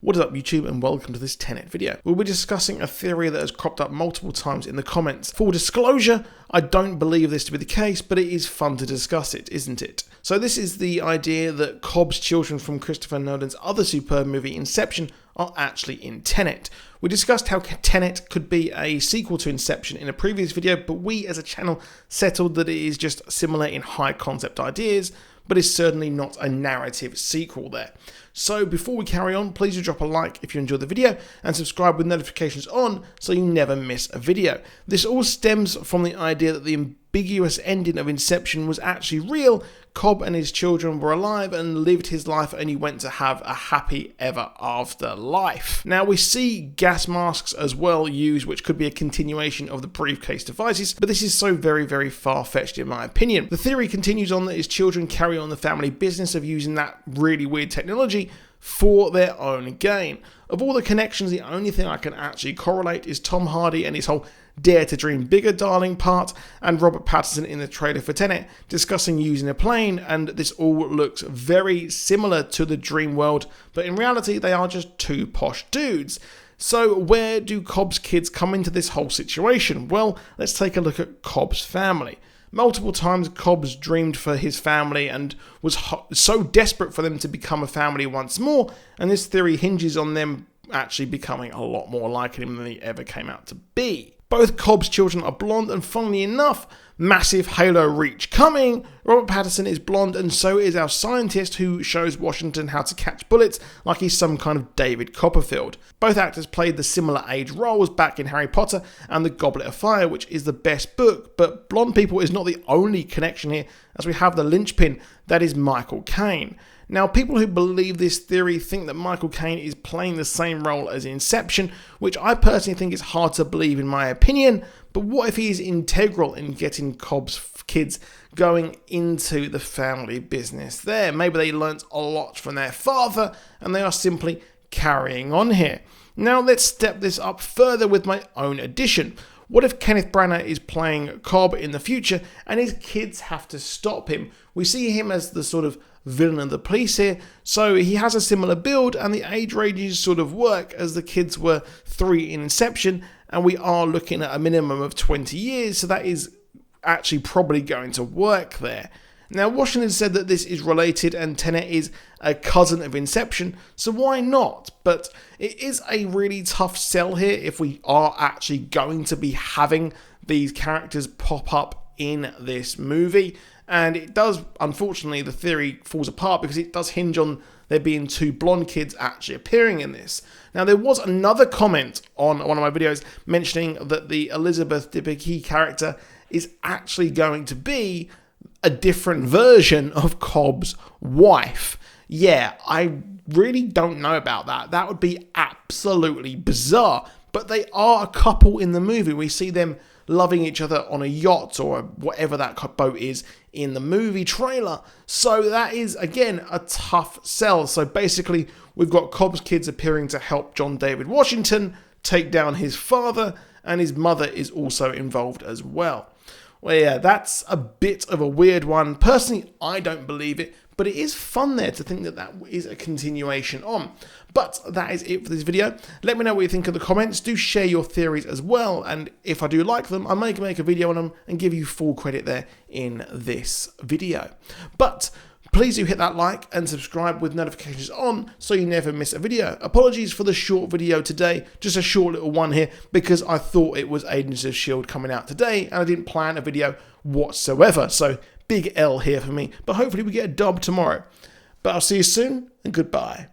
What is up YouTube, and welcome to this Tenet video. We'll be discussing a theory that has cropped up multiple times in the comments. Full disclosure, I don't believe this to be the case, but it is fun to discuss it, isn't it? So this is the idea that Cobb's children from Christopher Nolan's other superb movie Inception are actually in Tenet. We discussed how Tenet could be a sequel to Inception in a previous video, but we as a channel settled that it is just similar in high concept ideas, but is certainly not a narrative sequel there. So before we carry on, please do drop a like if you enjoyed the video and subscribe with notifications on so you never miss a video. This all stems from the idea that the ambiguous ending of Inception was actually real. Cobb and his children were alive and lived his life, and he went to have a happy ever after life. Now we see gas masks as well used, which could be a continuation of the briefcase devices, but this is so very far-fetched in my opinion. The theory continues on that his children carry on the family business of using that really weird technology for their own gain. Of all the connections, the only thing I can actually correlate is Tom Hardy and his whole Dare to Dream Bigger darling part, and Robert Pattinson in the trailer for Tenet discussing using a plane, and this all looks very similar to the dream world, but in reality they are just two posh dudes. So where do Cobb's kids come into this whole situation? Well, let's take a look at Cobb's family. Multiple times Cobbs dreamed for his family and was so desperate for them to become a family once more, and this theory hinges on them actually becoming a lot more like him than he ever came out to be. Both Cobb's children are blonde, and funnily enough, massive halo reach coming. Robert Pattinson is blonde, and so is our scientist who shows Washington how to catch bullets like he's some kind of David Copperfield. Both actors played the similar age roles back in Harry Potter and the Goblet of Fire, which is the best book, but blonde people is not the only connection here, as we have the linchpin that is Michael Caine. Now, people who believe this theory think that Michael Caine is playing the same role as Inception, which I personally think is hard to believe in my opinion, but what if he is integral in getting Cobb's kids going into the family business there? Maybe they learnt a lot from their father and they are simply carrying on here. Now let's step this up further with my own addition. What if Kenneth Branagh is playing Cobb in the future and his kids have to stop him? We see him as the sort of villain of the police here, so he has a similar build and the age ranges sort of work, as the kids were 3 in Inception and we are looking at a minimum of 20 years, so that is actually probably going to work there. Now Washington said that this is related and Tenet is a cousin of Inception, so why not? But it is a really tough sell here if we are actually going to be having these characters pop up in this movie. And it does, unfortunately, the theory falls apart because it does hinge on there being 2 blonde kids actually appearing in this. Now, there was another comment on one of my videos mentioning that the Elizabeth Debicki character is actually going to be a different version of Cobb's wife. Yeah, I really don't know about that. That would be absolutely bizarre. But they are a couple in the movie. We see them loving each other on a yacht or whatever that boat is in the movie trailer. So that is, again, a tough sell. So basically, we've got Cobb's kids appearing to help John David Washington take down his father, and his mother is also involved as well. Well, yeah, that's a bit of a weird one. Personally, I don't believe it, but it is fun there to think that that is a continuation on. But that is it for this video. Let me know what you think in the comments. Do share your theories as well, and if I do like them, I may make a video on them and give you full credit there in this video. But please do hit that like and subscribe with notifications on so you never miss a video. Apologies for the short video today, just a short little one here because I thought it was Agents of S.H.I.E.L.D. coming out today and I didn't plan a video whatsoever. So big L here for me, but hopefully we get a dub tomorrow. But I'll see you soon and goodbye.